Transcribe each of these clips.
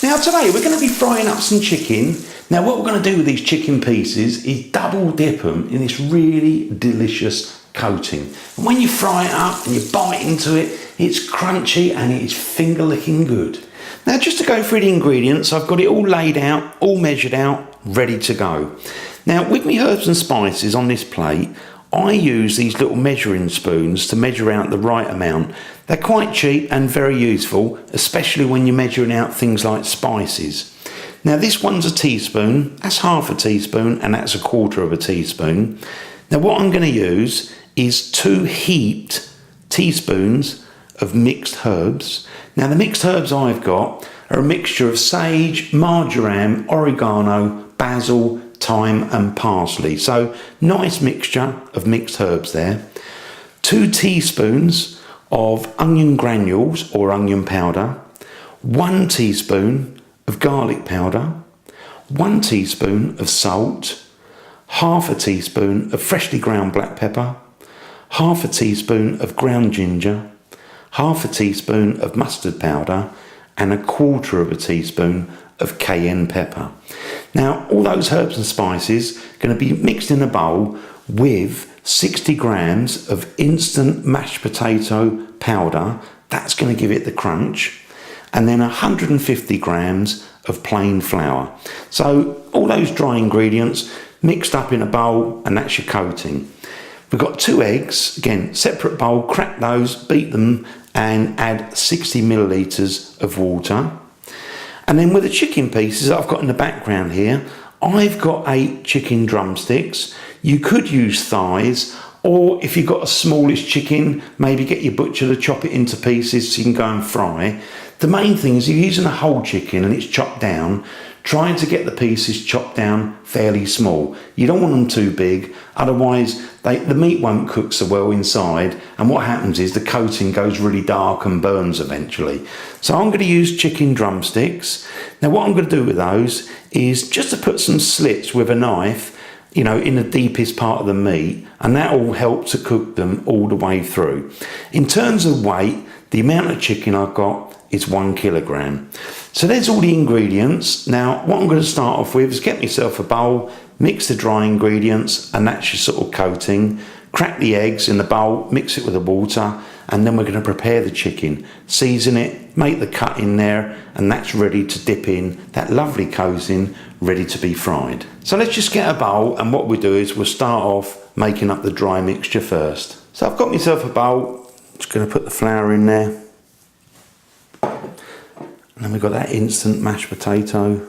Now today we're going to be frying up some chicken. Now what we're going to do with these chicken pieces is double dip them in this really delicious coating. And when you fry it up and you bite into it, it's crunchy and it is finger licking good. Now just to go through the ingredients, I've got it all laid out, all measured out, ready to go. Now with me herbs and spices on this plate, I use these little measuring spoons to measure out the right amount. They're quite cheap and very useful, especially when you're measuring out things like spices. Now this one's a teaspoon, that's half a teaspoon, and that's a quarter of a teaspoon. Now what I'm going to use is 2 heaped teaspoons of mixed herbs. Now the mixed herbs I've got are a mixture of sage, marjoram, oregano, basil, thyme and parsley. So nice mixture of mixed herbs there. 2 teaspoons of onion granules or onion powder. 1 teaspoon of garlic powder. 1 teaspoon of salt. Half a teaspoon of freshly ground black pepper. Half a teaspoon of ground ginger. Half a teaspoon of mustard powder. And a quarter of a teaspoon of cayenne pepper. Now all those herbs and spices are going to be mixed in a bowl with 60 grams of instant mashed potato powder. That's going to give it the crunch. And then 150 grams of plain flour. So all those dry ingredients mixed up in a bowl, and that's your coating. We've got 2 eggs, again separate bowl, crack those, beat them and add 60 millilitres of water. And then with the chicken pieces I've got in the background here, I've got 8 chicken drumsticks. You could use thighs, or if you've got a smallish chicken, maybe get your butcher to chop it into pieces so you can go and fry. The main thing is if you're using a whole chicken and it's chopped down, trying to get the pieces chopped down fairly small. You don't want them too big, otherwise the meat won't cook so well inside, and what happens is the coating goes really dark and burns eventually. So I'm going to use chicken drumsticks. Now what I'm going to do with those is just to put some slits with a knife, you know, in the deepest part of the meat, and that will help to cook them all the way through. In terms of weight, the amount of chicken I've got is 1 kilogram. So there's all the ingredients. Now what I'm going to start off with is get myself a bowl, mix the dry ingredients, and that's your sort of coating. Crack the eggs in the bowl, mix it with the water, and then we're going to prepare the chicken. Season it, make the cut in there, and that's ready to dip in that lovely coating, ready to be fried. So let's just get a bowl, and what we'll do is we'll start off making up the dry mixture first. So I've got myself a bowl, just going to put the flour in there. And then we've got that instant mashed potato.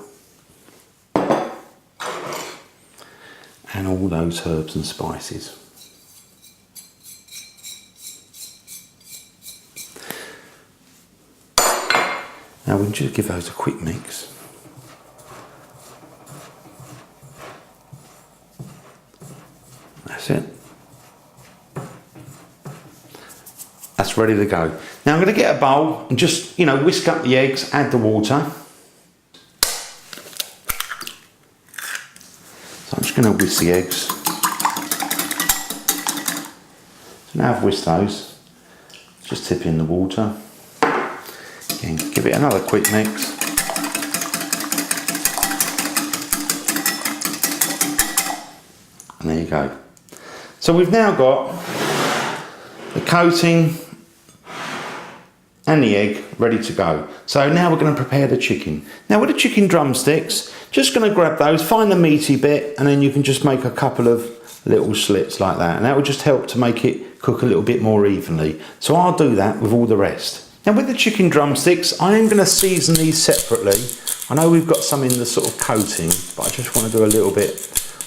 And all those herbs and spices. Now we'll just give those a quick mix. That's it. That's ready to go. Now I'm going to get a bowl and just, you know, whisk up the eggs, add the water. So I'm just going to whisk the eggs. So now I've whisked those, just tip in the water. Again, give it another quick mix. And there you go. So we've now got the coating and the egg ready to go. So now we're going to prepare the chicken. Now with the chicken drumsticks, just going to grab those, find the meaty bit, and then you can just make a couple of little slits like that, and that will just help to make it cook a little bit more evenly. So I'll do that with all the rest. Now with the chicken drumsticks, I am going to season these separately. I know we've got some in the sort of coating, but I just want to do a little bit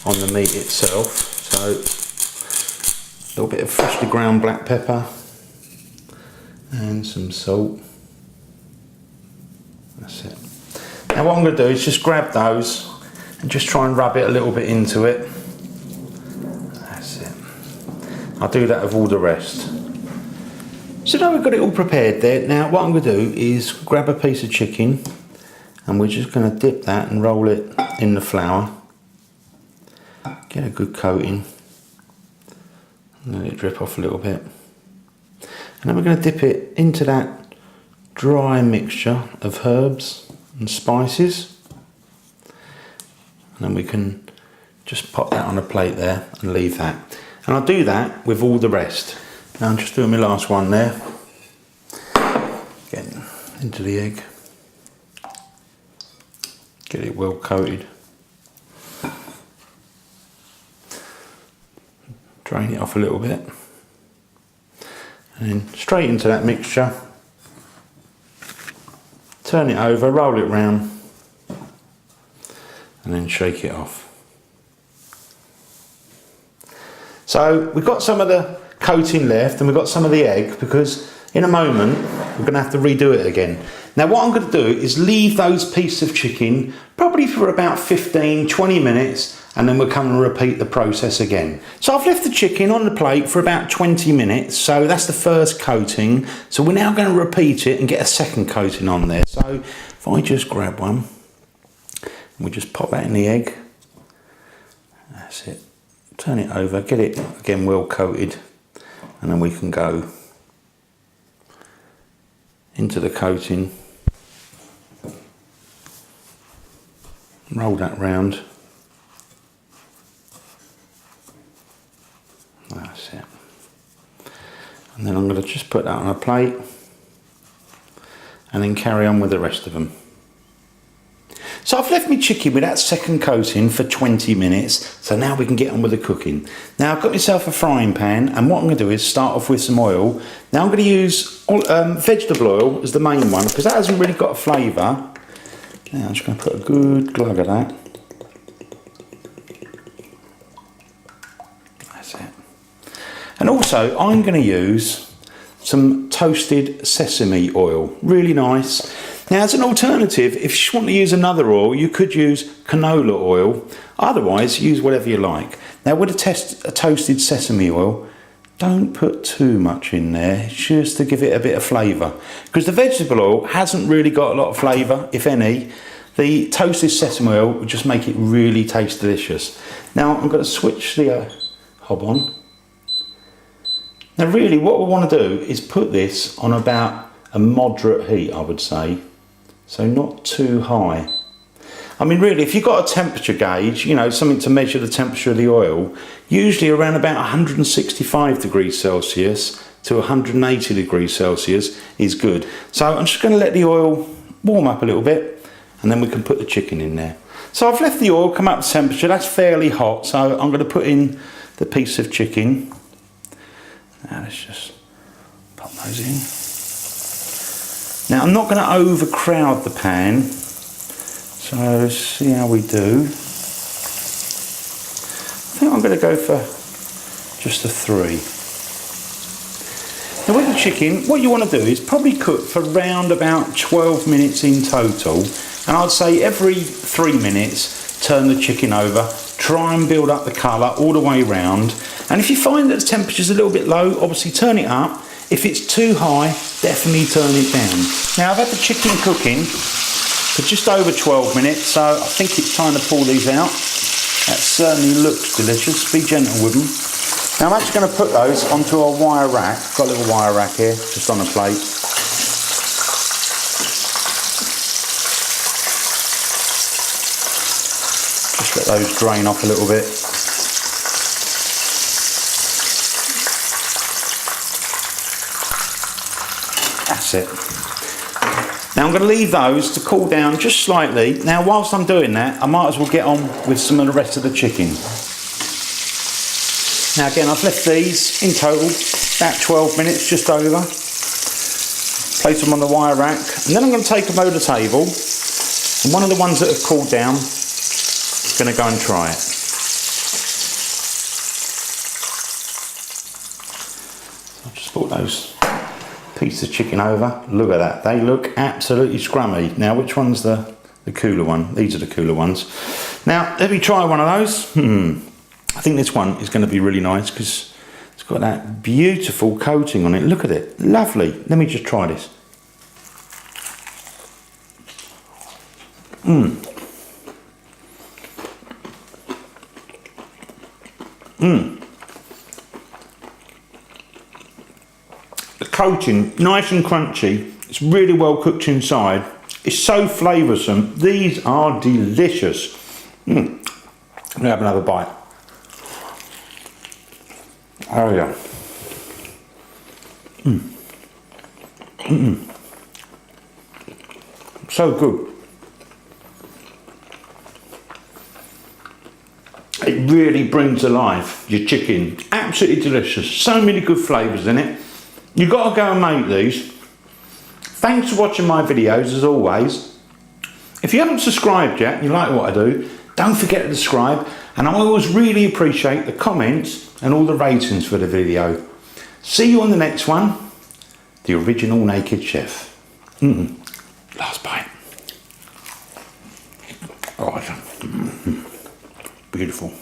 on the meat itself. So a little bit of freshly ground black pepper and some salt. That's it. Now what I'm going to do is just grab those and just try and rub it a little bit into it. That's it. I'll do that with all the rest. So now we've got it all prepared there. Now what I'm going to do is grab a piece of chicken, and we're just going to dip that and roll it in the flour. Get a good coating. Let it drip off a little bit. And then we're going to dip it into that dry mixture of herbs and spices. And then we can just pop that on a plate there and leave that. And I'll do that with all the rest. Now I'm just doing my last one there. Getting into the egg. Get it well coated. Drain it off a little bit. And then straight into that mixture. Turn it over, roll it round. And then shake it off. So we've got some of the coating left and we've got some of the egg, because in a moment we're going to have to redo it again. Now what I'm going to do is leave those pieces of chicken probably for about 15-20 minutes, and then we'll come and repeat the process again. So I've left the chicken on the plate for about 20 minutes, so that's the first coating. So we're now going to repeat it and get a second coating on there. So if I just grab one, and we just pop that in the egg. That's it. Turn it over, get it again well coated, and then we can go into the coating, roll that round. That's it. And then I'm going to just put that on a plate and then carry on with the rest of them. So I've left my chicken with that second coating for 20 minutes, so now we can get on with the cooking. Now I've got myself a frying pan, and what I'm going to do is start off with some oil. Now I'm going to use vegetable oil as the main one, because that hasn't really got a flavour. Now I'm just going to put a good glug of that. That's it. And also I'm going to use some toasted sesame oil, really nice. Now as an alternative, if you want to use another oil, you could use canola oil. Otherwise, use whatever you like. Now with a toasted sesame oil, don't put too much in there, just to give it a bit of flavour. Because the vegetable oil hasn't really got a lot of flavour, if any. The toasted sesame oil will just make it really taste delicious. Now I'm going to switch the hob on. Now really what we want to do is put this on about a moderate heat, I would say. So not too high. I mean really, if you've got a temperature gauge, you know, something to measure the temperature of the oil, usually around about 165 degrees Celsius to 180 degrees Celsius is good. So I'm just going to let the oil warm up a little bit, and then we can put the chicken in there. So I've left the oil come up to temperature, that's fairly hot, so I'm going to put in the piece of chicken. Now let's just pop those in. Now I'm not going to overcrowd the pan, so let's see how we do. I think I'm going to go for just a 3. Now with the chicken, what you want to do is probably cook for around about 12 minutes in total, and I'd say every 3 minutes turn the chicken over, try and build up the colour all the way round, and if you find that the temperature's a little bit low, obviously turn it up. If it's too high, definitely turn it down. Now I've had the chicken cooking for just over 12 minutes, so I think it's time to pull these out. That certainly looks delicious. Be gentle with them. Now I'm actually going to put those onto a wire rack. I've got a little wire rack here, just on a plate. Just let those drain off a little bit. That's it. Now I'm going to leave those to cool down just slightly. Now whilst I'm doing that, I might as well get on with some of the rest of the chicken. Now again, I've left these in total about 12 minutes, just over. Place them on the wire rack, and then I'm going to take them over the table, and one of the ones that have cooled down, I'm going to go and try it. So I've just brought those pieces of chicken over. Look at that, they look absolutely scrummy. Now which one's the cooler one? These are the cooler ones. Now let me try one of those. I think this one is going to be really nice because it's got that beautiful coating on it. Look at it, lovely. Let me just try this. The coating, nice and crunchy. It's really well cooked inside. It's so flavoursome. These are delicious. I'm gonna have another bite. Oh yeah. So good. It really brings to life your chicken. Absolutely delicious. So many good flavours in it. You've got to go and make these. Thanks for watching my videos as always. If you haven't subscribed yet and you like what I do, don't forget to subscribe, and I always really appreciate the comments and all the ratings for the video. See you on the next one. The original Naked Chef. Last bite. Oh, beautiful.